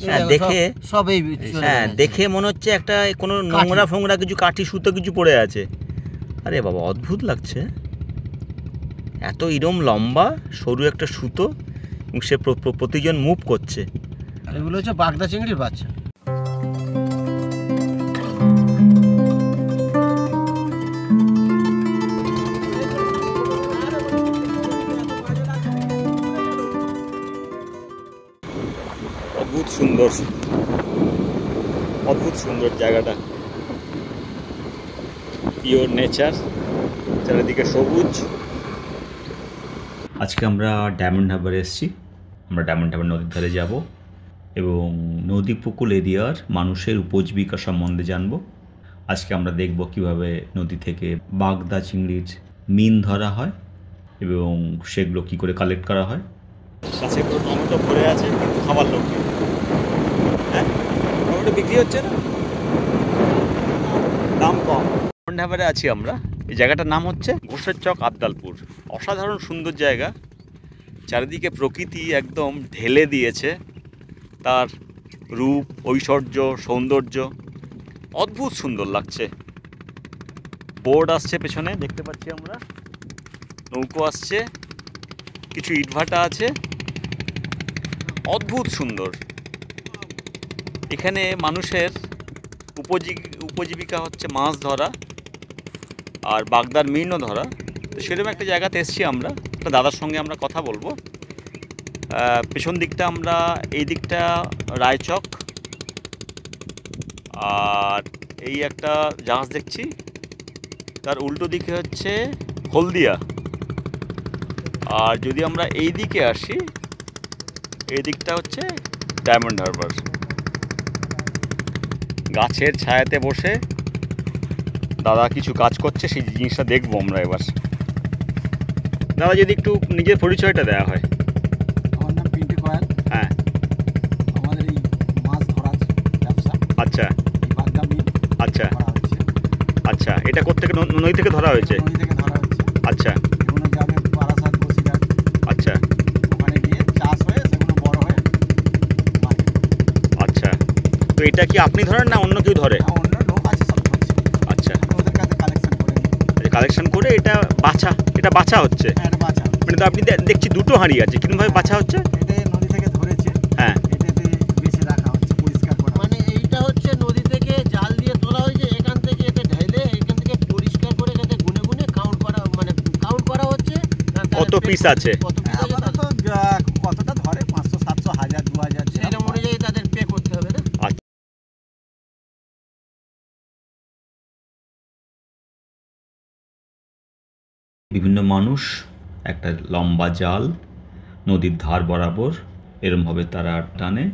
হ্যাঁ দেখে সবই হ্যাঁ দেখে মনে হচ্ছে একটা কোনো নোংরা ফোংরা কিছু কাঠি সুতো কিছু পড়ে আছে। আরে বাবা অদ্ভুত লাগছে, এত ইরম লম্বা সরু একটা সুতো এবং সে প্রতিজন মুভ করছে। এগুলো হচ্ছে বাগদা চিংড়ির বাচ্চা। অদ্ভুত সুন্দর, অদ্ভুত সুন্দর জায়গাটা, পিওর নেচার, চারিদিকে সবুজ। আজকে আমরা ডায়মন্ড হারবার এসেছি। আমরা ডায়মন্ড হারবার নদীর ধারে যাব এবং নদী উপকূল এরিয়ার মানুষের উপজীবিকা সম্বন্ধে জানব। আজকে আমরা দেখব কিভাবে নদী থেকে বাগদা চিংড়ির মিন ধরা হয় এবং সেগুলো কী করে কালেক্ট করা হয়। কাছে পুরো টমেটো ভরে আছে, কিন্তু খাবার লোক নেই। হ্যাঁ টমেটো বিক্রি হচ্ছে না, দাম কম। ডায়মন্ড হারবারে আছি আমরা। এই জায়গাটার নাম হচ্ছে ঘোষের চক, আবদালপুর। অসাধারণ সুন্দর জায়গা, চারিদিকে প্রকৃতি একদম ঢেলে দিয়েছে তার রূপ, ঐশ্বর্য, সৌন্দর্য। অদ্ভুত সুন্দর লাগছে। বোর্ড আসছে পেছনে, দেখতে পাচ্ছি আমরা, নৌকো আসছে, কিছু ইটভাটা আছে। অদ্ভুত সুন্দর। এখানে মানুষের উপজীবিকা হচ্ছে মাছ ধরা আর বাগদার মিনও ধরা। তো সেরকম একটা জায়গাতে এসেছি আমরা, একটা দাদার সঙ্গে আমরা কথা বলবো। পেছন দিকটা আমরা, এই দিকটা রায়চক, আর এই একটা জাহাজ দেখছি, তার উল্টো দিকে হচ্ছে হলদিয়া। আর যদি আমরা এই দিকে আসি, এই দিকটা হচ্ছে ডায়মন্ড হারবার। গাছের ছায়াতে বসে দাদা কিছু কাজ করছে, সেই জিনিসটা দেখবো আমরা এবার। দাদা যদি একটু নিজের পরিচয়টা দেওয়া হয়। আমার নাম পিন্টু কয়াল। হ্যাঁ, আমাদের এই মাছ ধরার ব্যবসা। আচ্ছা বাগদা মিন। আচ্ছা ধরা হচ্ছে। আচ্ছা, এটা কোত্থেকে, নদী থেকে ধরা হয়েছে? নদী থেকে ধরা হচ্ছে। আচ্ছা এগুলো যাবে বারাসাত, বসিরহাট, আচ্ছা ওখানে গিয়ে চাষ হয়ে সেগুলো বড় হয়ে মার্কেট। আচ্ছা, তো এটা কি আপনি ধরেন না অন্য কেউ ধরে? অন্য লোক আছে, সব ধরছে। আচ্ছা, আমরা ওদের কাছে কালেকশন করে নিই। কালেকশন করে এটা বাছা হচ্ছে। হ্যাঁ, এটা বাঁচা হচ্ছে। মানে তো আপনি দেখছি দুটো হাঁড়ি আছে, কিরকমভাবে বাছা হচ্ছে? এটা নদী থেকে ধরেছে। হ্যাঁ, এটাতে বেশি রাখা হচ্ছে, পরিষ্কার করা। মানে এইটা হচ্ছে নদী থেকে জাল দিয়ে তোলা হয়েছে, এখান থেকে এটা ঢেলে এখান থেকে পরিষ্কার করে এখানে গুনে গুনে কাউন্ট করা হচ্ছে। কত পিস আছে? কতটা ধরে, 500, 700, 1000, 2000, সেরকম অনুযায়ী তাদের পে করতে হবে না? বিভিন্ন মানুষ একটা লম্বা জাল নদীর ধার বরাবর এরমভাবে তারা টানে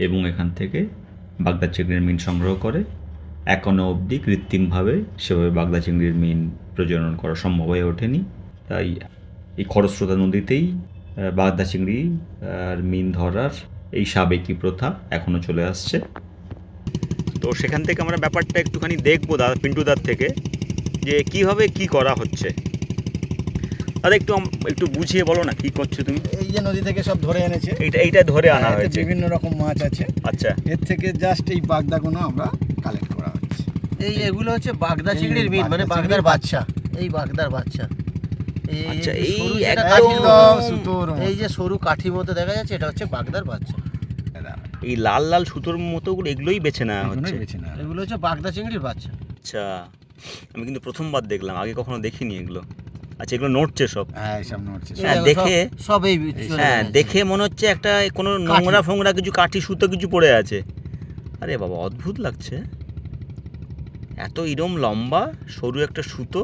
এবং এখান থেকে বাগদা চিংড়ির মিন সংগ্রহ করে। এখনও অবধি কৃত্রিমভাবে সেভাবে বাগদা চিংড়ির মিন প্রজনন করা সম্ভব হয়ে ওঠেনি। তাই এই খরস্রোতা নদীতেই বাগদা চিংড়ি আর মিন ধরার এই সাবেকি প্রথা এখনও চলে আসছে। তো সেখান থেকে আমরা ব্যাপারটা একটুখানি দেখবো দাদা, পিন্টুদার থেকে, যে কীভাবে কি করা হচ্ছে। দাদা একটু বুঝিয়ে বলো না, কি করছো তুমি? এই যে নদী থেকে সব ধরে এনেছে, এইটা ধরে আনা হয়েছে। বিভিন্ন রকম মাছ আছে। আচ্ছা, এর থেকে জাস্ট এই বাগদাগুলো আমরা কালেক্ট করা হচ্ছে। এগুলো হচ্ছে বাগদা চিংড়ির মিন, মানে বাগদার বাচ্চা। এই বাগদার বাচ্চা। আচ্ছা, এই একদম সুতোর, এই যে সরু কাঠি মতো দেখা যাচ্ছে, এটা হচ্ছে বাগদার বাচ্চা। এই লাল লাল সুতোর মতো এগুলোই বেছে নেওয়া হচ্ছে। এগুলো হচ্ছে বাগদা চিংড়ির বাচ্চা। আচ্ছা, আমি কিন্তু প্রথমবার দেখলাম, আগে কখনো দেখিনি এগুলো। আচ্ছা, এগুলো নড়ছে সব? হ্যাঁ, সব নড়ছে। হ্যাঁ, দেখে মনে হচ্ছে একটা কোনো নোংরা ফোংরা কিছু কাঠি সুতো কিছু পড়ে আছে। আরে বাবা অদ্ভুত লাগছে, এত ইরম লম্বা সরু একটা সুতো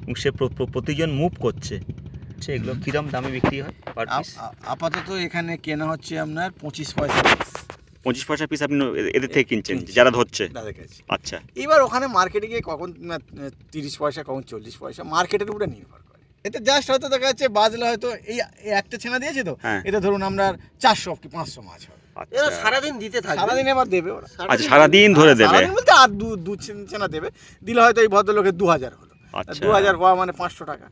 এবং সে প্রতিজন মুভ করছে। এগুলো কিরম দামে বিক্রি হয় পার পিস? আপাতত এখানে কেনা হচ্ছে আপনার 25 পয়সা। 25 পয়সা পিস আপনি এদের থেকে কিনছেন, যারা ধরছে? আচ্ছা, এবার ওখানে মার্কেটে গিয়ে কখন 30 পয়সা, কখন 40 পয়সা, মার্কেটের উপরে নির্ভর করে। এতে জাস্ট হয়তো দেখা যাচ্ছে বাজলে হয়তো এই একটা ছেনা দিয়েছে, তো এটা ধরুন আমরা 400 কি 500 মাছ হবে। এরা সারাদিন দিতে থাকবে, সারাদিন এবার দেবে ওরা। আচ্ছা, সারাদিন ধরে দেবে? সারাদিন বলতে আর দু ছেনা দেবে, দিলে হয়তো এই ভদ্রলোকের 2000 হলো। 2000 হওয়া মানে 500 টাকা,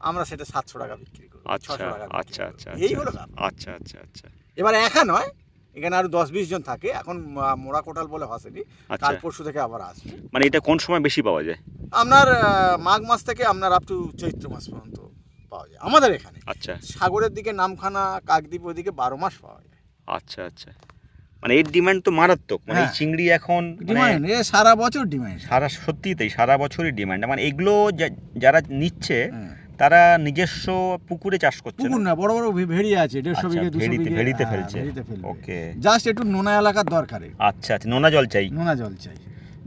আমরা সেটা 700 টাকা বিক্রি করব, 600 টাকা। আচ্ছা আচ্ছা, এই হলো। আচ্ছা আচ্ছা আচ্ছা। এবার একা নয়, এখানে আরো 10-20 জন থাকে। এখন মোড়া কোটাল বলে হসেনি, কাল পরশু থেকে আবার আসবে। মানে এটা কোন সময় বেশি পাওয়া যায়? আপনার মাঘ মাস থেকে আপনার আপ টু চৈত্র মাস পর্যন্ত পাওয়া যায় আমাদের এখানে। আচ্ছা, সাগরের দিকে নামখানা, কাকদ্বীপ ওদিকে 12 মাস পাওয়া যায়। আচ্ছা আচ্ছা, মানে এর ডিমান্ড তো মারাত্মক। মানে এই চিংড়ি এখন ডিমান্ড, সারা বছর ডিমান্ড, সত্যিই তাই, সারা বছরই ডিমান্ড। মানে এগুলো যারা নিচ্ছে তারা নিজস্ব পুকুরে চাষ করছে? পুকুর না, বড় বড় ভেড়ি আছে, 150 বিঘে 200 বিঘে ভেড়িতে ফেলছে। ওকে, জাস্ট একটু নোনা এলাকার দরকার। আচ্ছা আচ্ছা, নোনা জল চাই, নোনা জল চাই,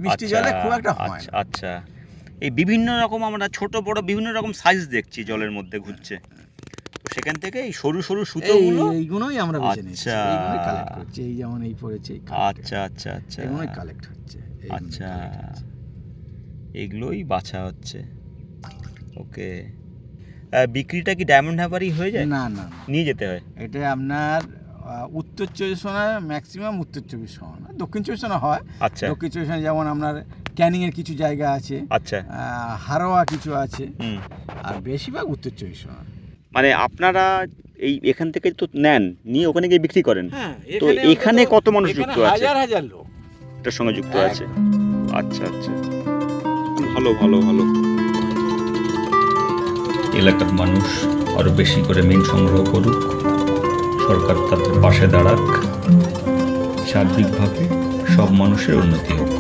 মিষ্টি জলে খুব একটা হয় না। আচ্ছা, এই বিভিন্ন রকম আমরা ছোট বড় বিভিন্ন রকম সাইজ দেখছি জলের মধ্যে ঘুরছে, তো সেখান থেকে এই সরু সরু সুতোগুলো এইগুলোই আমরা বেছে নিচ্ছি, এইগুলোই কালেক্ট করছি। এই যেমন এই পড়েছে, আচ্ছা আচ্ছা আচ্ছা, এইগুলোই কালেক্ট হচ্ছে। আচ্ছা, এগুলোই বাছা হচ্ছে। ওকে, বিক্রিটা কি ডায়মন্ড হারবারই হয়ে যায়? না না, নিয়ে যেতে হয়। এটা আপনার উত্তর 24 পরগনা, ম্যাক্সিমাম উত্তর 24 পরগনা, দক্ষিণ 24 পরগনা হয়। আচ্ছা, দক্ষিণ 24 পরগনা যেমন আপনার ক্যানিং এর কিছু জায়গা আছে, আচ্ছা, হারোয়া কিছু আছে, আর বেশিরভাগ উত্তর 24 পরগনা। মানে আপনারা এই এখান থেকে তো নেন, নিয়ে ওখানে গিয়ে বিক্রি করেন? হ্যাঁ, তো এখানে কত মানুষ যুক্ত আছে? হাজার হাজার লোক এটার সঙ্গে যুক্ত আছে। আচ্ছা আচ্ছা, ভালো ভালো ভালো। এলাকার মানুষ আরো বেশি করে মিন সংগ্রহ করুক, সরকার তাদের পাশে দাঁড়াক, সার্বিকভাবে সব মানুষের উন্নতি হোক।